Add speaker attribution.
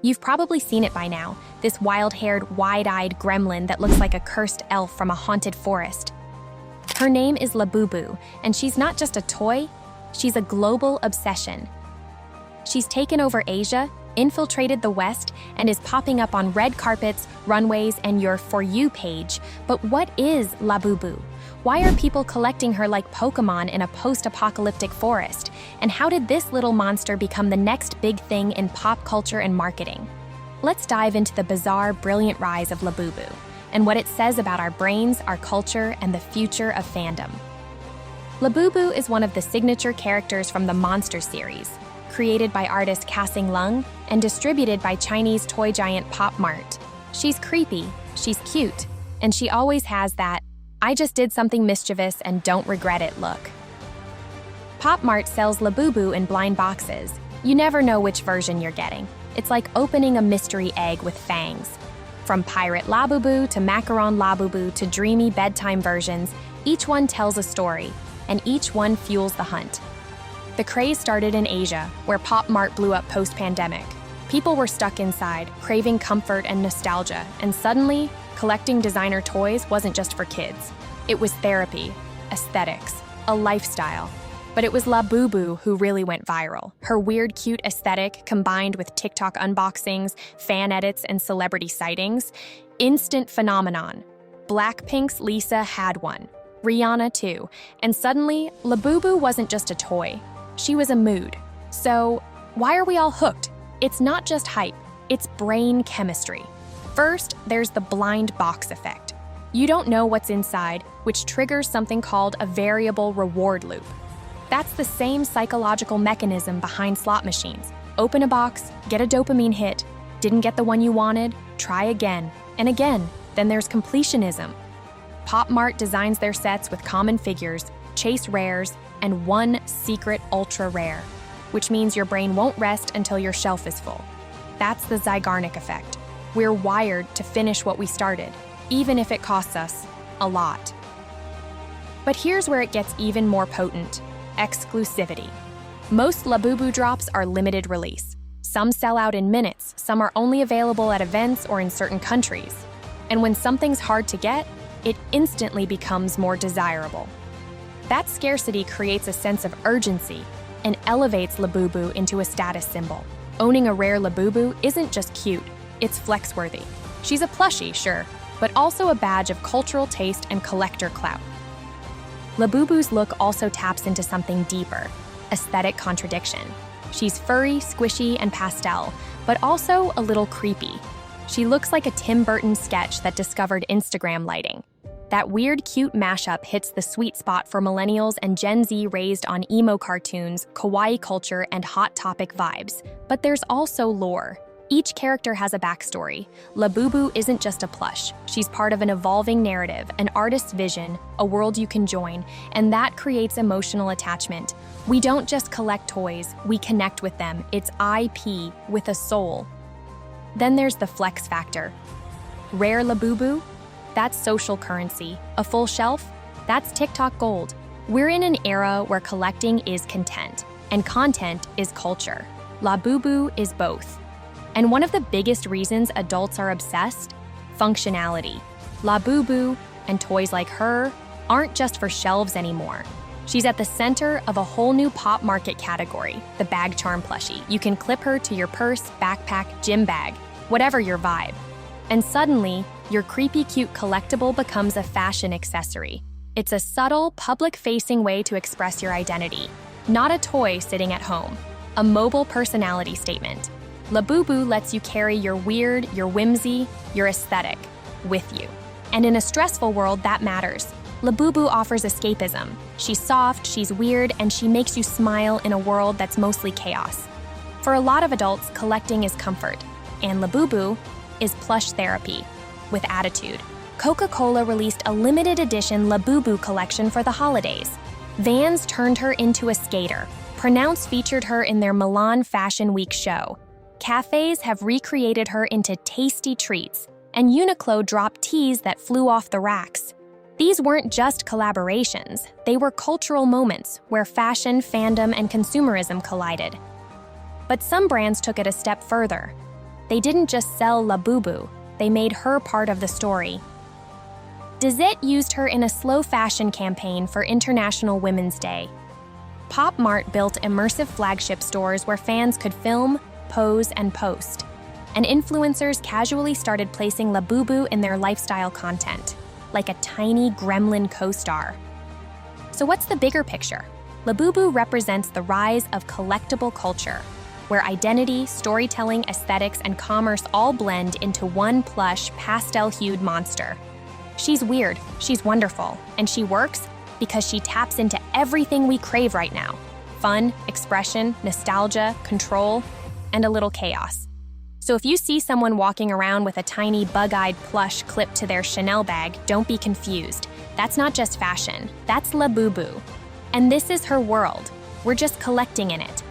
Speaker 1: You've probably seen it by now, this wild-haired, wide-eyed gremlin that looks like a cursed elf from a haunted forest. Her name is Labubu, and she's not just a toy, she's a global obsession. She's taken over Asia, infiltrated the West, and is popping up on red carpets, runways, and your For You page. But what is Labubu? Why are people collecting her like Pokemon in a post-apocalyptic forest? And how did this little monster become the next big thing in pop culture and marketing? Let's dive into the bizarre, brilliant rise of Labubu and what it says about our brains, our culture, and the future of fandom. Labubu is one of the signature characters from the Monster series, created by artist Kassing Lung and distributed by Chinese toy giant Pop Mart. She's creepy, she's cute, and she always has that "I just did something mischievous and don't regret it" look. Pop Mart sells Labubu in blind boxes. You never know which version you're getting. It's like opening a mystery egg with fangs. From Pirate Labubu to Macaron Labubu to dreamy bedtime versions, each one tells a story, and each one fuels the hunt. The craze started in Asia, where Pop Mart blew up post-pandemic. People were stuck inside, craving comfort and nostalgia, and suddenly, collecting designer toys wasn't just for kids. It was therapy, aesthetics, a lifestyle. But it was Labubu who really went viral. Her weird, cute aesthetic, combined with TikTok unboxings, fan edits, and celebrity sightings, instant phenomenon. Blackpink's Lisa had one, Rihanna too, and suddenly, Labubu wasn't just a toy. She was a mood. So, why are we all hooked? It's not just hype, it's brain chemistry. First, there's the blind box effect. You don't know what's inside, which triggers something called a variable reward loop. That's the same psychological mechanism behind slot machines. Open a box, get a dopamine hit, didn't get the one you wanted, try again, and again. Then there's completionism. Pop Mart designs their sets with common figures, chase rares, and one secret ultra rare, which means your brain won't rest until your shelf is full. That's the Zygarnik effect. We're wired to finish what we started, even if it costs us a lot. But here's where it gets even more potent: exclusivity. Most Labubu drops are limited release. Some sell out in minutes, some are only available at events or in certain countries. And when something's hard to get, it instantly becomes more desirable. That scarcity creates a sense of urgency and elevates Labubu into a status symbol. Owning a rare Labubu isn't just cute, it's flex-worthy. She's a plushie, sure, but also a badge of cultural taste and collector clout. Labubu's look also taps into something deeper: aesthetic contradiction. She's furry, squishy, and pastel, but also a little creepy. She looks like a Tim Burton sketch that discovered Instagram lighting. That weird, cute mashup hits the sweet spot for millennials and Gen Z raised on emo cartoons, kawaii culture, and hot topic vibes. But there's also lore. Each character has a backstory. Labubu isn't just a plush. She's part of an evolving narrative, an artist's vision, a world you can join, and that creates emotional attachment. We don't just collect toys, we connect with them. It's IP with a soul. Then there's the flex factor. Rare Labubu? That's social currency. A full shelf? That's TikTok gold. We're in an era where collecting is content, and content is culture. Labubu is both. And one of the biggest reasons adults are obsessed? Functionality. Labubu, and toys like her, aren't just for shelves anymore. She's at the center of a whole new pop market category, the bag charm plushie. You can clip her to your purse, backpack, gym bag, whatever your vibe. And suddenly, your creepy cute collectible becomes a fashion accessory. It's a subtle, public-facing way to express your identity. Not a toy sitting at home. A mobile personality statement. Labubu lets you carry your weird, your whimsy, your aesthetic with you. And in a stressful world, that matters. Labubu offers escapism. She's soft, she's weird, and she makes you smile in a world that's mostly chaos. For a lot of adults, collecting is comfort, and Labubu is plush therapy with attitude. Coca-Cola released a limited edition Labubu collection for the holidays. Vans turned her into a skater. Pronounce featured her in their Milan Fashion Week show. Cafes have recreated her into tasty treats, and Uniqlo dropped tees that flew off the racks. These weren't just collaborations, they were cultural moments where fashion, fandom, and consumerism collided. But some brands took it a step further. They didn't just sell Labubu, they made her part of the story. Dizet used her in a slow fashion campaign for International Women's Day. Pop Mart built immersive flagship stores where fans could film, pose, and post. And influencers casually started placing Labubu in their lifestyle content, like a tiny gremlin co-star. So what's the bigger picture? Labubu represents the rise of collectible culture, where identity, storytelling, aesthetics, and commerce all blend into one plush, pastel-hued monster. She's weird, she's wonderful, and she works because she taps into everything we crave right now: fun, expression, nostalgia, control, and a little chaos. So if you see someone walking around with a tiny bug-eyed plush clipped to their Chanel bag, don't be confused. That's not just fashion, that's Labubu. And this is her world. We're just collecting in it.